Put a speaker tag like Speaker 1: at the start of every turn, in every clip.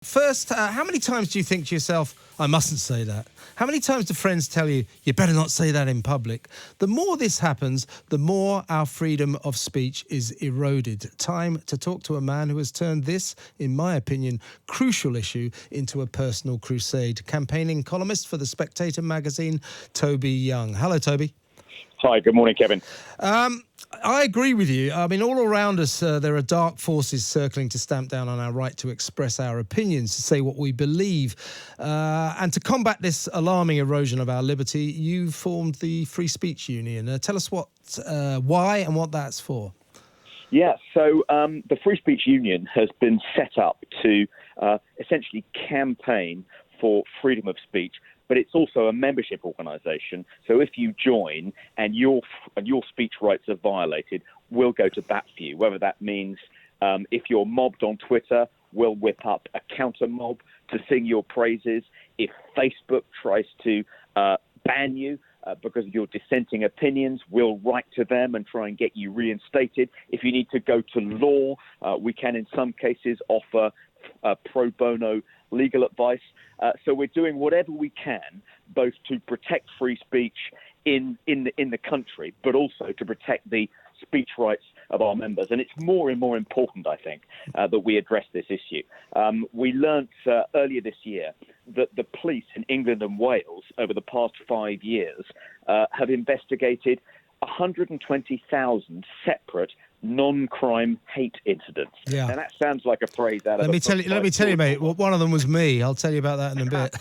Speaker 1: First, how many times do you think to yourself, I mustn't say that? How many times do friends tell you, you better not say that in public? The more this happens, the more our freedom of speech is eroded. Time to talk to a man who has turned this, in my opinion, crucial issue into a personal crusade. Campaigning columnist for The Spectator magazine, Toby Young. Hello, Toby.
Speaker 2: Hi, good morning, Kevin.
Speaker 1: I agree with you. I mean, all around us, there are dark forces circling to stamp down on our right to express our opinions, to say what we believe. And to combat this alarming erosion of our liberty, you formed the Free Speech Union. Tell us why and what that's for.
Speaker 2: Yeah, so the Free Speech Union has been set up to essentially campaign for freedom of speech, but it's also a membership organisation. So if you join and your speech rights are violated, we'll go to bat for you. Whether that means if you're mobbed on Twitter, we'll whip up a counter mob to sing your praises. If Facebook tries to ban you because of your dissenting opinions, we'll write to them and try and get you reinstated. If you need to go to law, we can in some cases offer pro bono legal advice. So we're doing whatever we can, both to protect free speech in the country, but also to protect the speech rights of our members. And it's more and more important, I think, that we address this issue. We learnt earlier this year that the police in England and Wales over the past 5 years have investigated 120,000 separate non-crime hate incidents.
Speaker 1: Yeah.
Speaker 2: And that sounds like a phrase out of
Speaker 1: Let me tell you, mate, well, one of them was me. I'll tell you about that in a bit.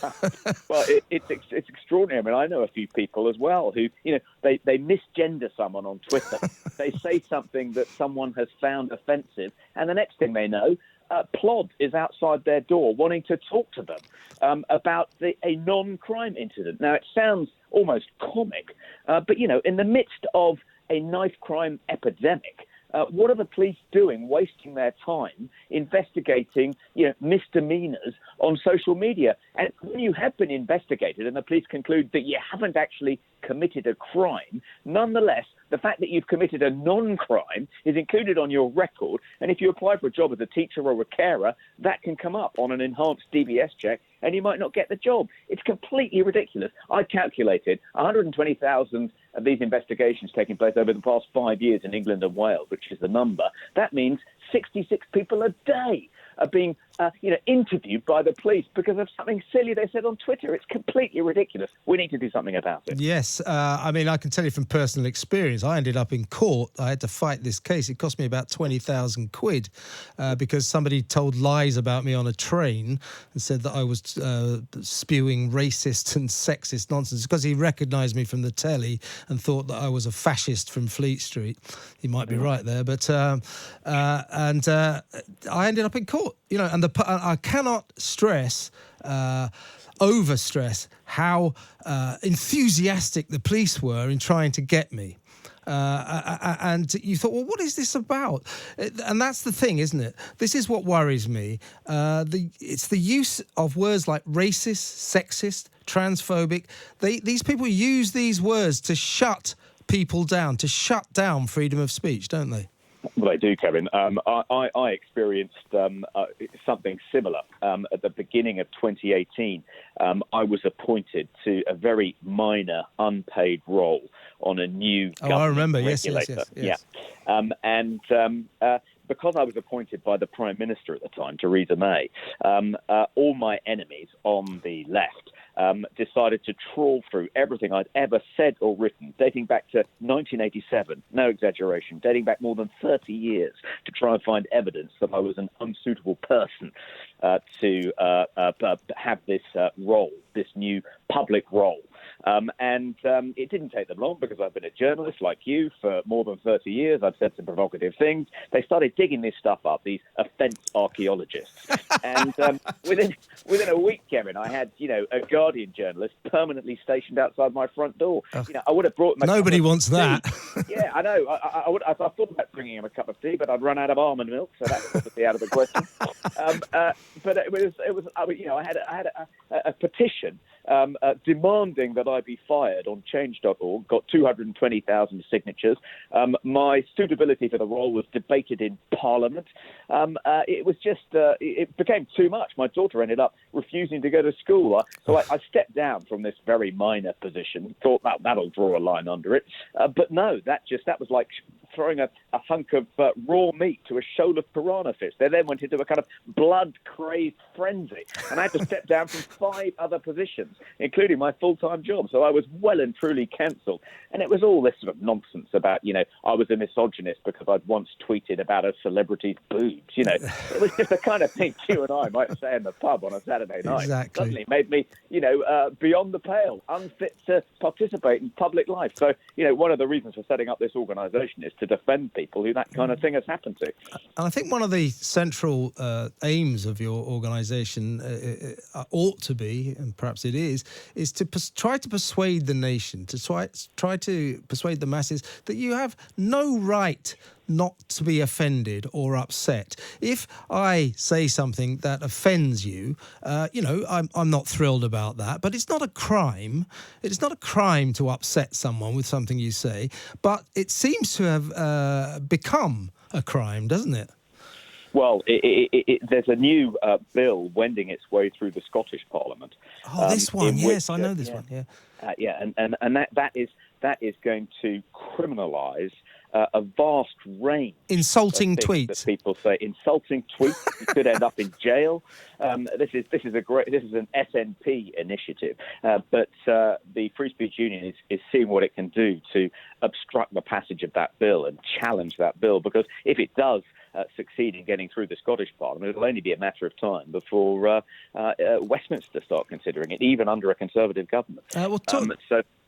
Speaker 2: Well, it's extraordinary. I mean, I know a few people as well who, they misgender someone on Twitter. They say something that someone has found offensive, and the next thing they know, Plod is outside their door wanting to talk to them about a non-crime incident. Now, it sounds almost comic, but, in the midst of a knife crime epidemic, what are the police doing, wasting their time investigating, misdemeanors on social media? And when you have been investigated and the police conclude that you haven't actually committed a crime, nonetheless, the fact that you've committed a non-crime is included on your record. And if you apply for a job as a teacher or a carer, that can come up on an enhanced DBS check and you might not get the job. It's completely ridiculous. I calculated 120,000 of these investigations taking place over the past 5 years in England and Wales, which is the number. That means 66 people a day are being interviewed by the police because of something silly they said on Twitter. It's completely ridiculous. We need to do something about it.
Speaker 1: Yes. I mean, I can tell you from personal experience, I ended up in court. I had to fight this case. It cost me about 20,000 quid because somebody told lies about me on a train and said that I was spewing racist and sexist nonsense because he recognised me from the telly and thought that I was a fascist from Fleet Street. He might be right there. But I ended up in court, and I cannot overstress how enthusiastic the police were in trying to get me. And you thought, well, what is this about? And that's the thing, isn't it? This is what worries me. It's the use of words like racist, sexist, transphobic. These people use these words to shut people down, to shut down freedom of speech, don't they?
Speaker 2: Well, they do, Kevin. I experienced something similar at the beginning of 2018. I was appointed to a very minor, unpaid role on a new government
Speaker 1: I remember.
Speaker 2: regulator.
Speaker 1: Yes.
Speaker 2: Yeah. Because I was appointed by the Prime Minister at the time, Theresa May, all my enemies on the left decided to trawl through everything I'd ever said or written, dating back to 1987, no exaggeration, dating back more than 30 years, to try and find evidence that I was an unsuitable person to have this role, this new public role. And it didn't take them long because I've been a journalist like you for more than 30 years. I've said some provocative things. They started digging this stuff up, these offence archaeologists. And within a week, Kevin, I had, a Guardian journalist permanently stationed outside my front door. I would have brought him
Speaker 1: Nobody wants that.
Speaker 2: Yeah, I know. I thought about bringing him a cup of tea, but I'd run out of almond milk, so that's obviously out of the question. But it was. I had a petition demanding that I be fired on change.org got 220,000 signatures. My suitability for the role was debated in Parliament. It became too much. My daughter ended up refusing to go to school. So I stepped down from this very minor position, thought that'll draw a line under it. But no, that was like throwing a hunk of raw meat to a shoal of piranha fish. They then went into a kind of blood-crazed frenzy, and I had to step down from 5 other positions, including my full-time job. So I was well and truly cancelled. And it was all this sort of nonsense about, I was a misogynist because I'd once tweeted about a celebrity's boobs. It was just the kind of thing you and I might say in the pub on a Saturday night.
Speaker 1: Exactly.
Speaker 2: Suddenly made me, beyond the pale, unfit to participate in public life. So, one of the reasons for setting up this organisation is to defend people who that kind of thing has happened to.
Speaker 1: And I think one of the central aims of your organisation ought to be, and perhaps it is to try to persuade the nation, to try to persuade the masses that you have no right not to be offended or upset. If I say something that offends you, I'm not thrilled about that, but it's not a crime. It's not a crime to upset someone with something you say, but it seems to have become a crime, doesn't it?
Speaker 2: Well, there's a new bill wending its way through the Scottish Parliament.
Speaker 1: Oh, this one, yes, I know this one, yeah.
Speaker 2: And that is going to criminalise a vast range
Speaker 1: insulting
Speaker 2: of things
Speaker 1: tweets
Speaker 2: that people say. Insulting tweets. You could end up in jail. This is an SNP initiative, but the Free Speech Union is seeing what it can do to obstruct the passage of that bill and challenge that bill, because if it does succeed in getting through the Scottish Parliament, it'll only be a matter of time before Westminster start considering it, even under a Conservative government.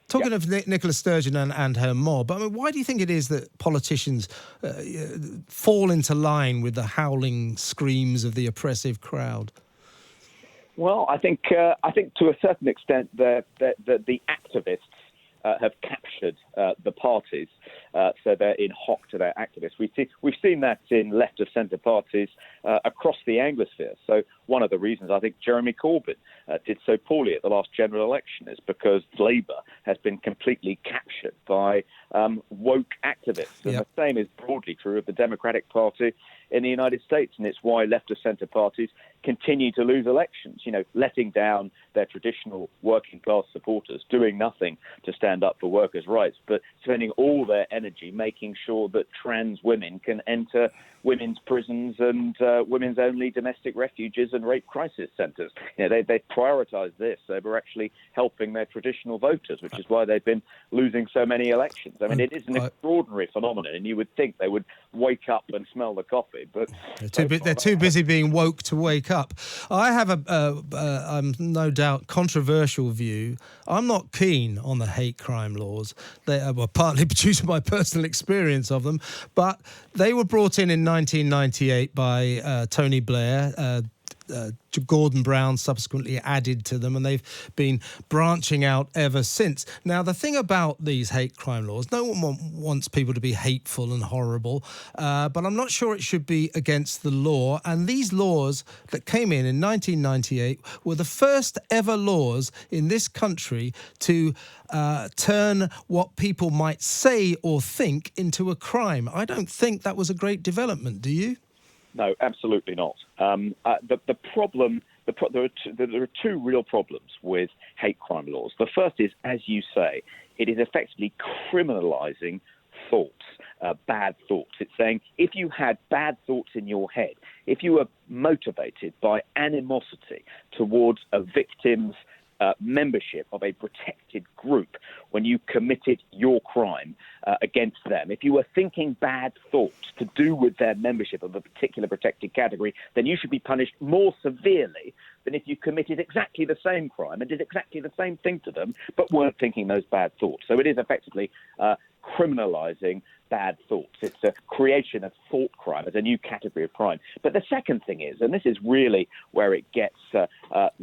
Speaker 1: Talking of Nicola Sturgeon and her mob, I mean, why do you think it is that politicians fall into line with the howling screams of the oppressive crowd?
Speaker 2: Well, I think to a certain extent the activists have captured the parties, so they're in hock to their activists. We've seen that in left of centre parties across the Anglosphere. So one of the reasons I think Jeremy Corbyn did so poorly at the last general election is because Labour has been completely captured by woke activists. And the same is broadly true of the Democratic Party in the United States, and it's why left of centre parties continue to lose elections, letting down their traditional working class supporters, doing nothing to stand up for workers' rights, but spending all their energy making sure that trans women can enter women's prisons and women's only domestic refuges and rape crisis centres. They prioritise this over actually helping their traditional voters, which is why they've been losing so many elections. I mean, it is an extraordinary phenomenon, and you would think they would wake up and smell the coffee, but
Speaker 1: they're too busy being woke to wake up. I have a no doubt controversial view. I'm not keen on the hate crime laws. They were partly due to my personal experience of them, but they were brought in 1998 by Tony Blair. Gordon Brown subsequently added to them, and they've been branching out ever since. Now, the thing about these hate crime laws, no one wants people to be hateful and horrible, but I'm not sure it should be against the law. And these laws that came in 1998 were the first ever laws in this country to turn what people might say or think into a crime. I don't think that was a great development, do you?
Speaker 2: No, absolutely not. The problem, there are two real problems with hate crime laws. The first is, as you say, it is effectively criminalising thoughts, bad thoughts. It's saying if you had bad thoughts in your head, if you were motivated by animosity towards a victim's membership of a protected group when you committed your crime against them. If you were thinking bad thoughts to do with their membership of a particular protected category, then you should be punished more severely than if you committed exactly the same crime and did exactly the same thing to them, but weren't thinking those bad thoughts. So it is effectively criminalising bad thoughts. It's a creation of thought crime as a new category of crime. But the second thing is, and this is really where it gets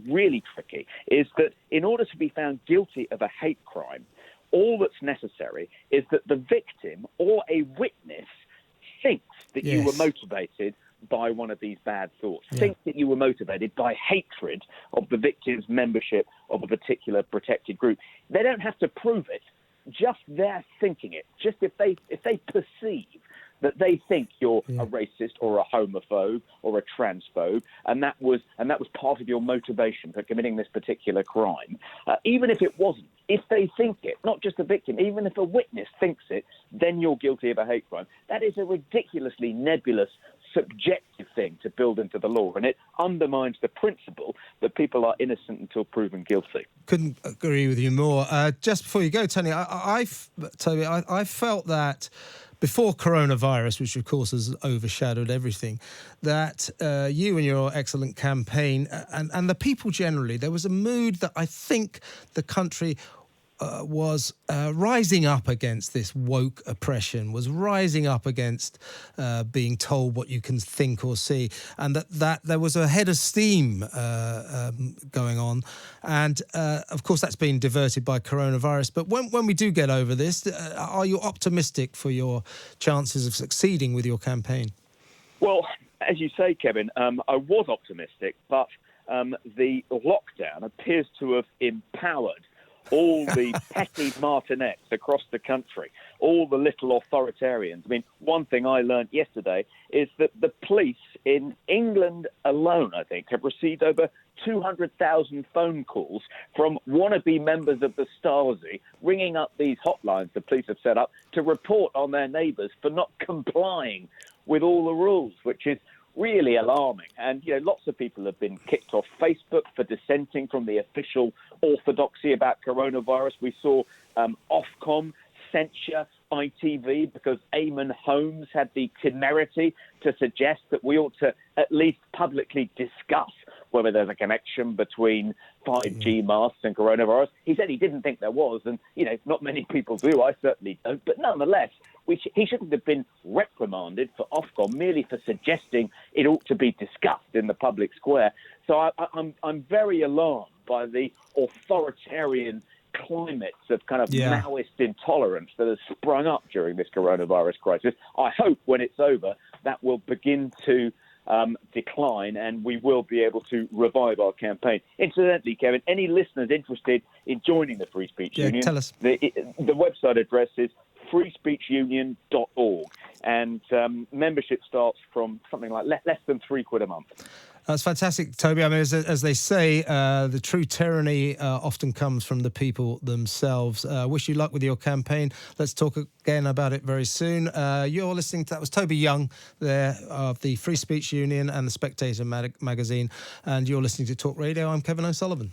Speaker 2: really tricky, is that in order to be found guilty of a hate crime, all that's necessary is that the victim or a witness thinks that you were motivated by one of these bad thoughts. Think that you were motivated by hatred of the victim's membership of a particular protected group. They don't have to prove it. Just their thinking it. Just if they perceive that they think you're a racist or a homophobe or a transphobe, and that was part of your motivation for committing this particular crime, even if it wasn't, if they think it, not just the victim, even if a witness thinks it, then you're guilty of a hate crime. That is a ridiculously nebulous, subjective thing to build into the law, and it undermines the principle that people are innocent until proven guilty.
Speaker 1: Couldn't agree with you more. Just before you go, Tony, I felt that before coronavirus, which of course has overshadowed everything, that you and your excellent campaign and the people generally, there was a mood that I think the country was rising up against this woke oppression, was rising up against being told what you can think or see, and that there was a head of steam going on. And, of course, that's been diverted by coronavirus. But when we do get over this, are you optimistic for your chances of succeeding with your campaign?
Speaker 2: Well, as you say, Kevin, I was optimistic, but the lockdown appears to have empowered all the petty martinets across the country, all the little authoritarians. I mean, one thing I learned yesterday is that the police in England alone, I think, have received over 200,000 phone calls from wannabe members of the Stasi ringing up these hotlines the police have set up to report on their neighbours for not complying with all the rules, which is really alarming. And, lots of people have been kicked off Facebook for dissenting from the official orthodoxy about coronavirus. We saw Ofcom censure ITV because Eamon Holmes had the temerity to suggest that we ought to at least publicly discuss whether there's a connection between 5G masks and coronavirus. He said he didn't think there was, and, not many people do. I certainly don't. But nonetheless, he shouldn't have been reprimanded for Ofcom merely for suggesting it ought to be discussed in the public square. So I'm very alarmed by the authoritarian climates of kind of Maoist intolerance that has sprung up during this coronavirus crisis. I hope when it's over that will begin to decline, and we will be able to revive our campaign. Incidentally, Kevin, any listeners interested in joining the Free Speech Union,
Speaker 1: tell us.
Speaker 2: The website address is freespeechunion.org, and membership starts from something like less than £3 a month.
Speaker 1: That's fantastic, Toby. I mean, as they say, the true tyranny often comes from the people themselves. Wish you luck with your campaign. Let's talk again about it very soon. You're listening to, that was Toby Young there of the Free Speech Union and the Spectator magazine, and you're listening to Talk Radio. I'm Kevin O'Sullivan.